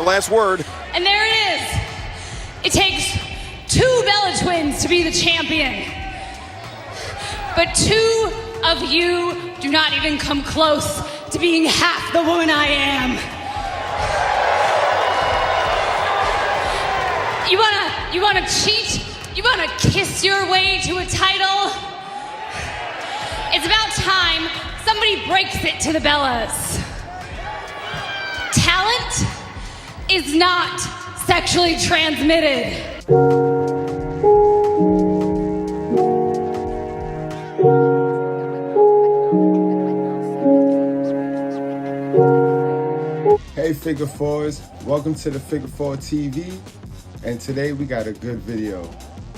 last word. And there it is. It takes 2 Bella Twins to be the champion. But 2 of you do not even come close to being half the woman I am. You wanna cheat? You wanna kiss your way to a title? It's about time somebody breaks it to the Bellas. Talent is not sexually transmitted. Hey Figure Fours, welcome to the Figure Four TV, and today we got a good video.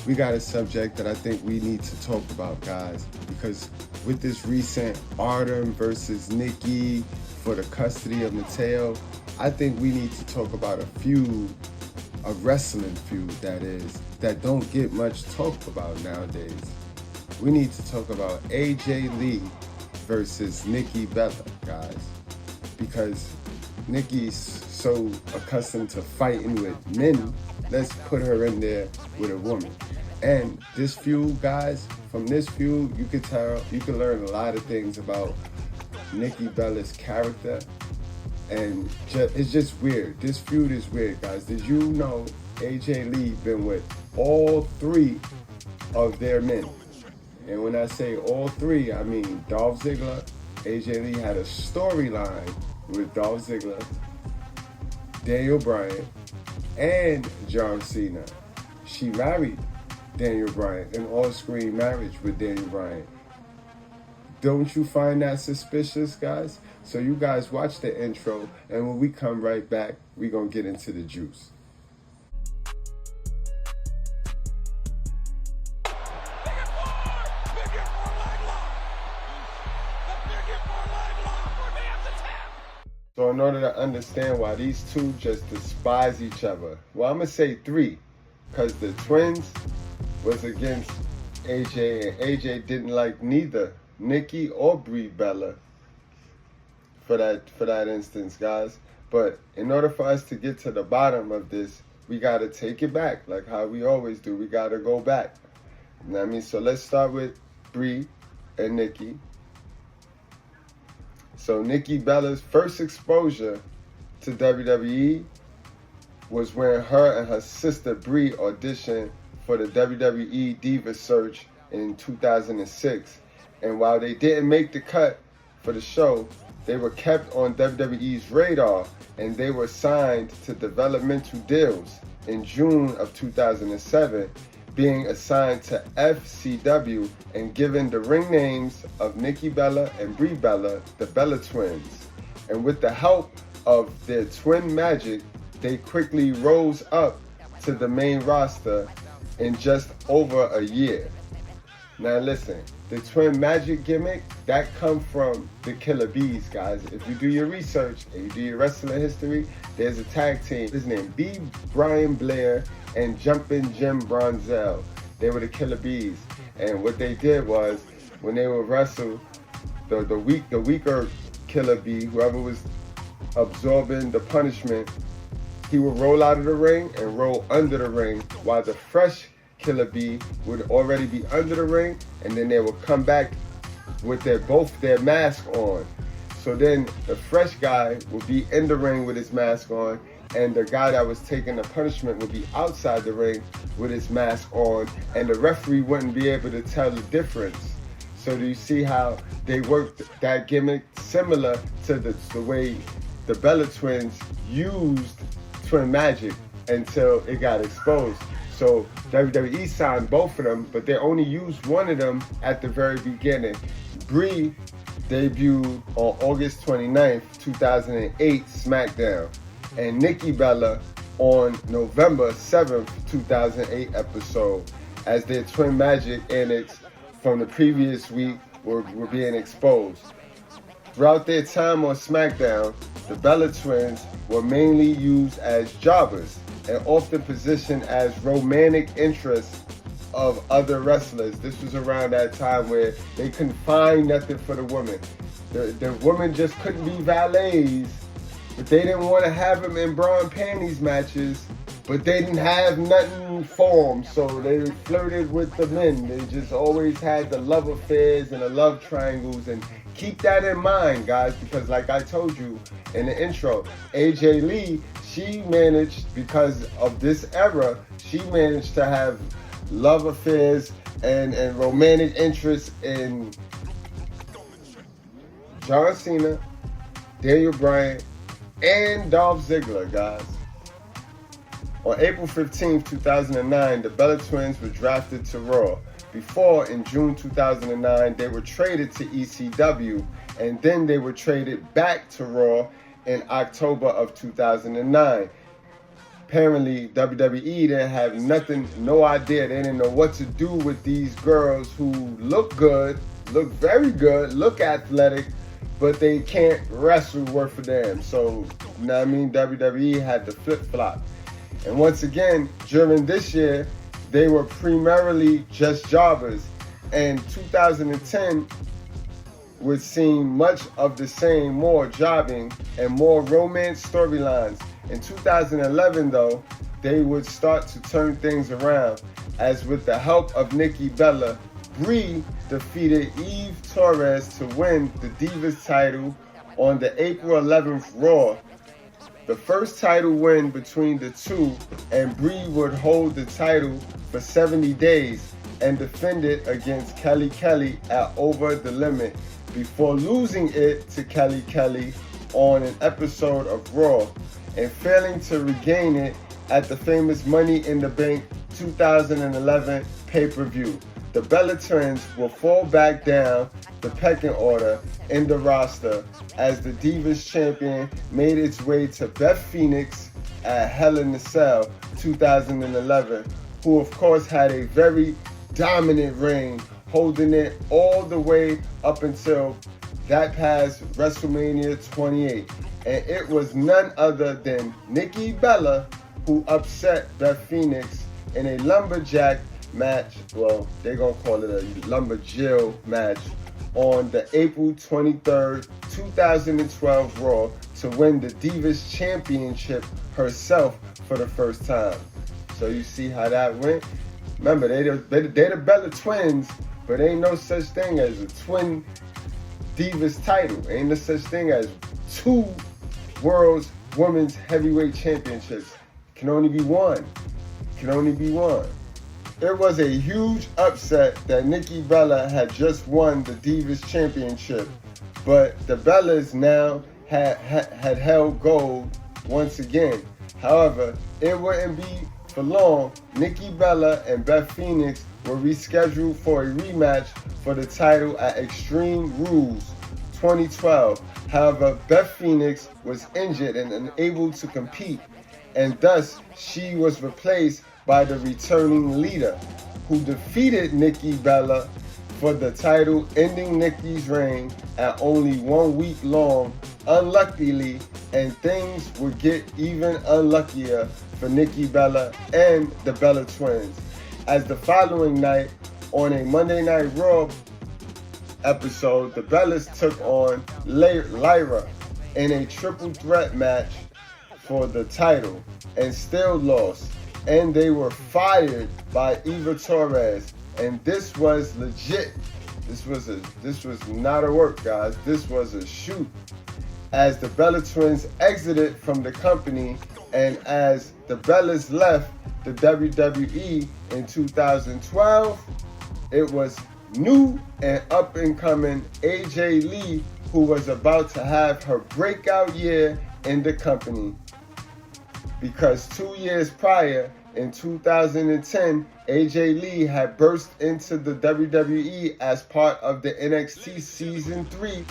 We got a subject that I think we need to talk about, guys, because with this recent Artem versus Nikki for the custody of Mateo, I think we need to talk about a wrestling feud that don't get much talked about nowadays. We need to talk about AJ Lee versus Nikki Bella, guys, because Nikki's so accustomed to fighting with men. Let's put her in there with a woman. And this feud, guys, from this feud, you can learn a lot of things about Nikki Bella's character. And it's just weird. This feud is weird, guys. Did you know AJ Lee been with all 3 of their men? And when I say all 3, I mean Dolph Ziggler. AJ Lee had a storyline with Dolph Ziggler, Daniel Bryan, and John Cena. She married Daniel Bryan, an all-screen marriage with Daniel Bryan. Don't you find that suspicious, guys? So you guys watch the intro, and when we come right back, we're gonna get into the juice. So in order to understand why these 2 just despise each other, well, I'm gonna say 3, because the twins was against AJ, and AJ didn't like neither Nikki or Brie Bella for that instance, guys. But in order for us to get to the bottom of this, we gotta take it back, like how we always do. We gotta go back. You know what I mean? So let's start with Brie and Nikki. So Nikki Bella's first exposure to WWE was when her and her sister Brie auditioned for the WWE Divas search in 2006. And while they didn't make the cut for the show, they were kept on WWE's radar, and they were signed to developmental deals in June of 2007, being assigned to FCW and given the ring names of Nikki Bella and Brie Bella, the Bella Twins. And with the help of their twin magic, they quickly rose up to the main roster in just over a year. Now listen, the twin magic gimmick, that come from the Killer Bees, guys. If you do your research and you do your wrestling history, there's a tag team. His name B. Brian Blair and Jumpin' Jim Bronzell. They were the Killer Bees. And what they did was, when they would wrestle, the weaker Killer Bee, whoever was absorbing the punishment, he would roll out of the ring and roll under the ring, while the fresh Killer Bee would already be under the ring, and then they would come back with both their mask on. So then the fresh guy would be in the ring with his mask on, and the guy that was taking the punishment would be outside the ring with his mask on, and the referee wouldn't be able to tell the difference. So do you see how they worked that gimmick similar to the way the Bella Twins used twin magic until it got exposed? So WWE signed both of them, but they only used one of them at the very beginning. Brie debuted on August 29th, 2008, SmackDown, and Nikki Bella on November 7th, 2008 episode, as their twin magic antics from the previous week were being exposed. Throughout their time on SmackDown, the Bella Twins were mainly used as jobbers and often positioned as romantic interests of other wrestlers. This was around that time where they couldn't find nothing for the women. The women just couldn't be valets. but they didn't want to have him in bra and panties matches, but they didn't have nothing for him, so they flirted with the men. They just always had the love affairs and the love triangles, and keep that in mind, guys, because like I told you in the intro, AJ Lee, she managed, because of this era, she managed to have love affairs and romantic interest in John Cena, Daniel Bryan, and Dolph Ziggler, guys. On April 15, 2009, the Bella Twins were drafted to Raw. Before, in June 2009, they were traded to ECW, and then they were traded back to Raw in October of 2009. Apparently, WWE didn't have no idea. They didn't know what to do with these girls who look good, look very good, look athletic, but they can't wrestle worth a damn. So, you know what I mean? WWE had to flip-flop. And once again, during this year, they were primarily just jobbers. And 2010 would seem much of the same, more jobbing and more romance storylines. In 2011, though, they would start to turn things around, as with the help of Nikki Bella, Brie defeated Eve Torres to win the Divas title on the April 11th Raw. The first title win between the two, and Brie would hold the title for 70 days and defend it against Kelly Kelly at Over the Limit, before losing it to Kelly Kelly on an episode of Raw and failing to regain it at the famous Money in the Bank 2011 pay-per-view. The Bella Twins will fall back down the pecking order in the roster as the Divas champion made its way to Beth Phoenix at Hell in a Cell 2011, who of course had a very dominant reign, holding it all the way up until that past WrestleMania 28. And it was none other than Nikki Bella who upset Beth Phoenix in a lumberjack match. Well, they're gonna call it a lumberjill match on the April 23rd, 2012 Raw to win the Divas Championship herself for the first time. So you see how that went? Remember, they're the Bella Twins, but ain't no such thing as a twin Divas title. Ain't no such thing as two World's Women's Heavyweight Championships. Can only be one. Can only be one. It was a huge upset that Nikki Bella had just won the Divas Championship, but the Bellas now had held gold once again. However, it wouldn't be for long. Nikki Bella and Beth Phoenix were rescheduled for a rematch for the title at Extreme Rules 2012. However, Beth Phoenix was injured and unable to compete, and thus she was replaced by the returning leader, who defeated Nikki Bella for the title, ending Nikki's reign at only 1 week long, unluckily, and things would get even unluckier for Nikki Bella and the Bella Twins, as the following night on a Monday Night Raw episode, the Bellas took on Lyra in a triple threat match for the title and still lost, and they were fired by Eva Torres. And this was legit. This was not a work, guys. This was a shoot. As the Bella Twins exited from the company and as the Bellas left the WWE in 2012, it was new and up and coming AJ Lee, who was about to have her breakout year in the company. Because 2 years prior, in 2010, AJ Lee had burst into the WWE as part of the NXT Season 3,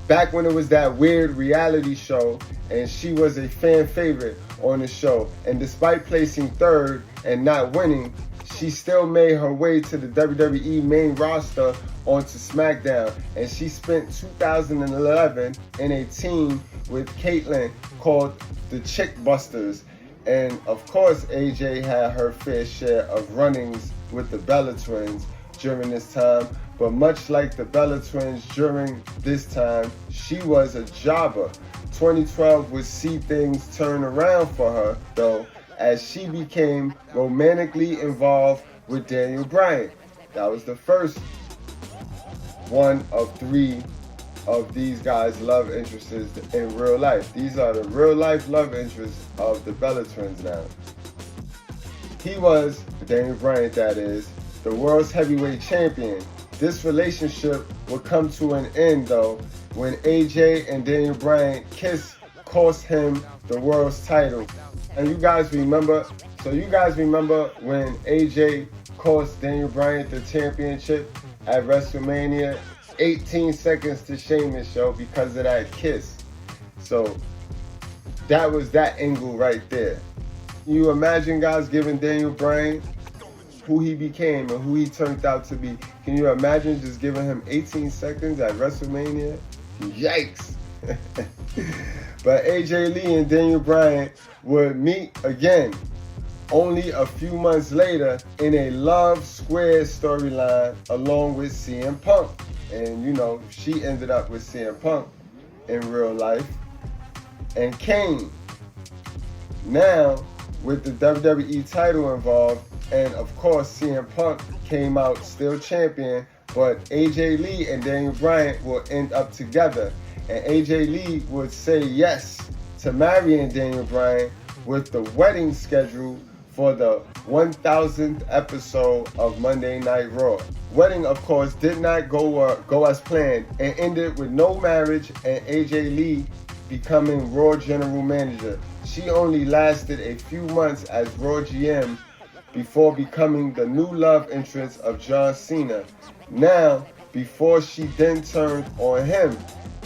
back when it was that weird reality show, and she was a fan favorite on the show. And despite placing third and not winning, she still made her way to the WWE main roster onto SmackDown, and she spent 2011 in a team with Caitlyn called the Chick Busters. And of course, AJ had her fair share of run-ins with the Bella Twins during this time, But much like the Bella Twins during this time, she was a jobber. 2012 would see things turn around for her, though, as she became romantically involved with Daniel Bryan. That was the first one of 3 of these guys' love interests in real life. These are the real life love interests of the Bella Twins now. He was, Daniel Bryan that is, the world's heavyweight champion. This relationship would come to an end though when AJ and Daniel Bryan kiss cost him the world's title. And you guys remember when AJ cost Daniel Bryan the championship at WrestleMania? 18 seconds to Sheamus show because of that kiss. So that was that angle right there. You imagine guys giving Daniel Bryan who he became and who he turned out to be. Can you imagine just giving him 18 seconds at WrestleMania? Yikes. But AJ Lee and Daniel Bryan would meet again only a few months later in a Love Square storyline along with CM Punk. And you know, she ended up with CM Punk in real life. And Kane, now with the WWE title involved, and of course CM Punk came out still champion, but AJ Lee and Daniel Bryan will end up together. And AJ Lee would say yes to marrying Daniel Bryan with the wedding scheduled for the 1000th episode of Monday Night Raw. Wedding, of course, did not go as planned and ended with no marriage and AJ Lee becoming Raw General Manager. She only lasted a few months as Raw GM before becoming the new love interest of John Cena. Now, before she then turned on him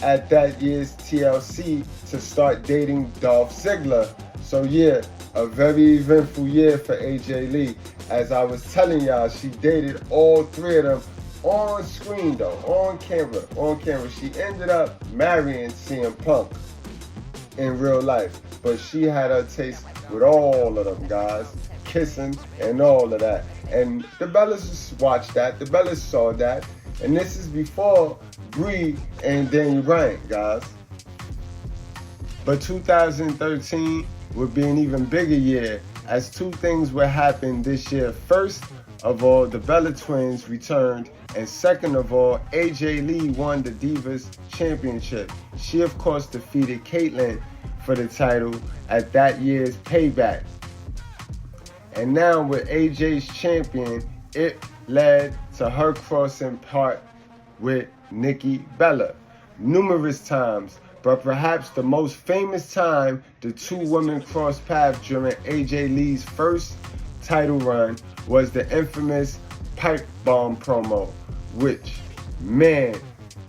at that year's TLC to start dating Dolph Ziggler. So yeah, a very eventful year for AJ Lee. As I was telling y'all, she dated all 3 of them on screen though, on camera. She ended up marrying CM Punk in real life, but she had her taste with all of them guys, kissing and all of that. And the Bellas watched that, the Bellas saw that, and this is before Brie and Daniel Bryan, guys. But 2013 would be an even bigger year, as 2 things would happen this year. First of all, the Bella Twins returned, and second of all, AJ Lee won the Divas Championship. She of course defeated Caitlyn for the title at that year's Payback. And now with AJ's champion, it led to her crossing paths with Nikki Bella numerous times. But perhaps the most famous time the 2 women crossed paths during AJ Lee's first title run was the infamous pipe bomb promo, which, man,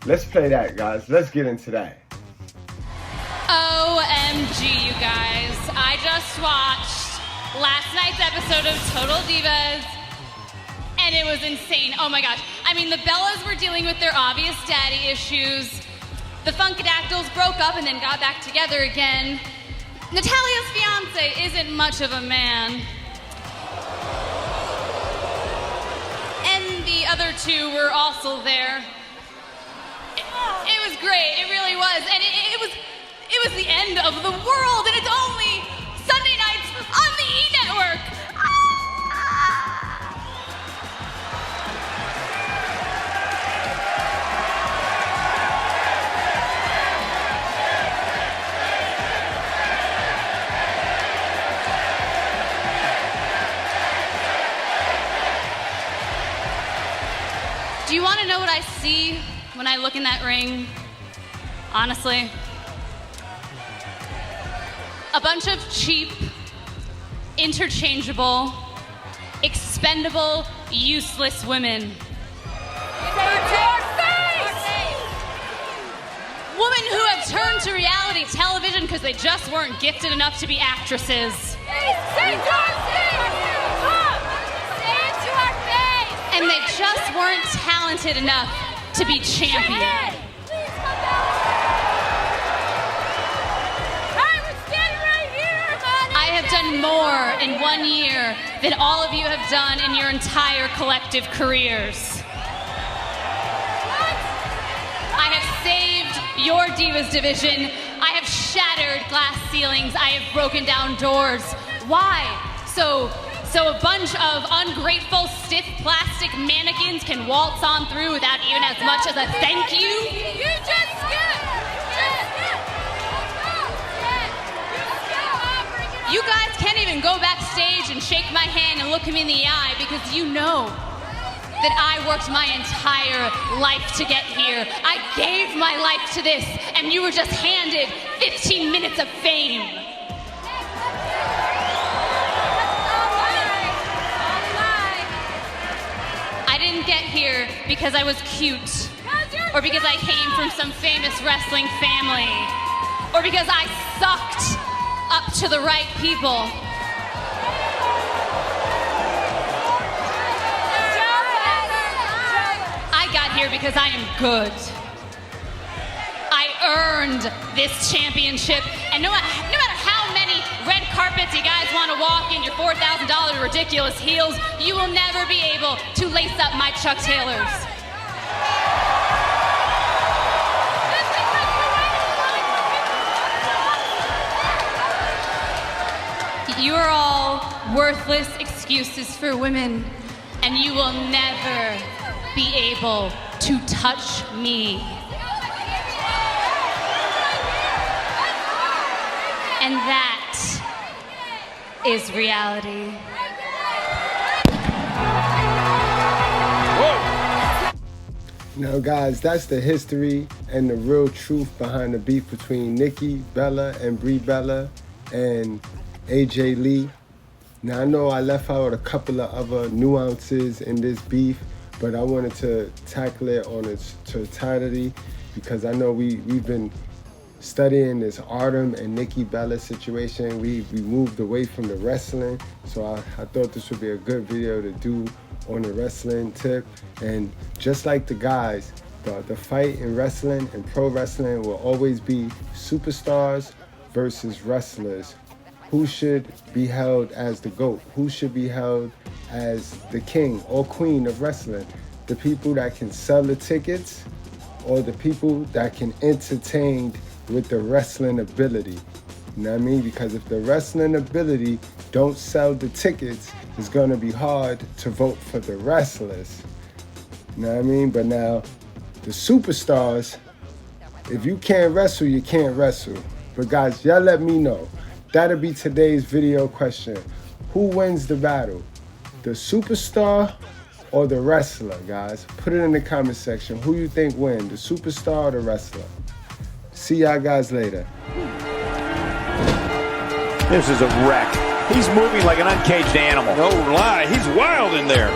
let's play that, guys. Let's get into that. OMG, you guys. I just watched last night's episode of Total Divas, and it was insane. Oh my gosh. I mean, the Bellas were dealing with their obvious daddy issues. The Funkadactyls broke up and then got back together again. Natalia's fiance isn't much of a man. And the other 2 were also there. It was great, it really was. And it was the end of the world, and it's only Sunday nights on the E! Network. Do you want to know what I see when I look in that ring? Honestly, a bunch of cheap, interchangeable, expendable, useless women. Women who have turned to reality television because they just weren't gifted enough to be actresses. And they just weren't talented enough to be champion. I have done more in 1 year than all of you have done in your entire collective careers. your Divas division. I have shattered glass ceilings. I have broken down doors. Why? So a bunch of ungrateful, stiff plastic mannequins can waltz on through without even as much as a thank you? You just skip! You guys can't even go backstage and shake my hand and look me in the eye because you know that I worked my entire life to get here. I gave my life to this, and you were just handed 15 minutes of fame. I didn't get here because I was cute, or because I came from some famous wrestling family, or because I sucked up to the right people. I got here because I am good. I earned this championship, and no matter how many red carpets you guys want to walk in your $4,000 ridiculous heels, you will never be able to lace up my Chuck Taylors. You are all worthless excuses for women, and you will never be able to touch me. And that is reality. Now guys, that's the history and the real truth behind the beef between Nikki Bella and Brie Bella and AJ Lee. Now I know I left out a couple of other nuances in this beef, but I wanted to tackle it on its totality because I know we've been studying this Artem and Nikki Bella situation. We moved away from the wrestling, so I thought this would be a good video to do on the wrestling tip. And just like the guys, the fight in wrestling and pro wrestling will always be superstars versus wrestlers. Who should be held as the GOAT? Who should be held as the king or queen of wrestling? The people that can sell the tickets or the people that can entertain with the wrestling ability? You know what I mean? Because if the wrestling ability don't sell the tickets, it's gonna be hard to vote for the wrestlers. You know what I mean? But now, the superstars, if you can't wrestle, you can't wrestle. But guys, y'all let me know. That'll be today's video question. Who wins the battle? The superstar or the wrestler, guys? Put it in the comment section. Who you think win, the superstar or the wrestler? See y'all guys later. This is a wreck. He's moving like an uncaged animal. No lie, he's wild in there.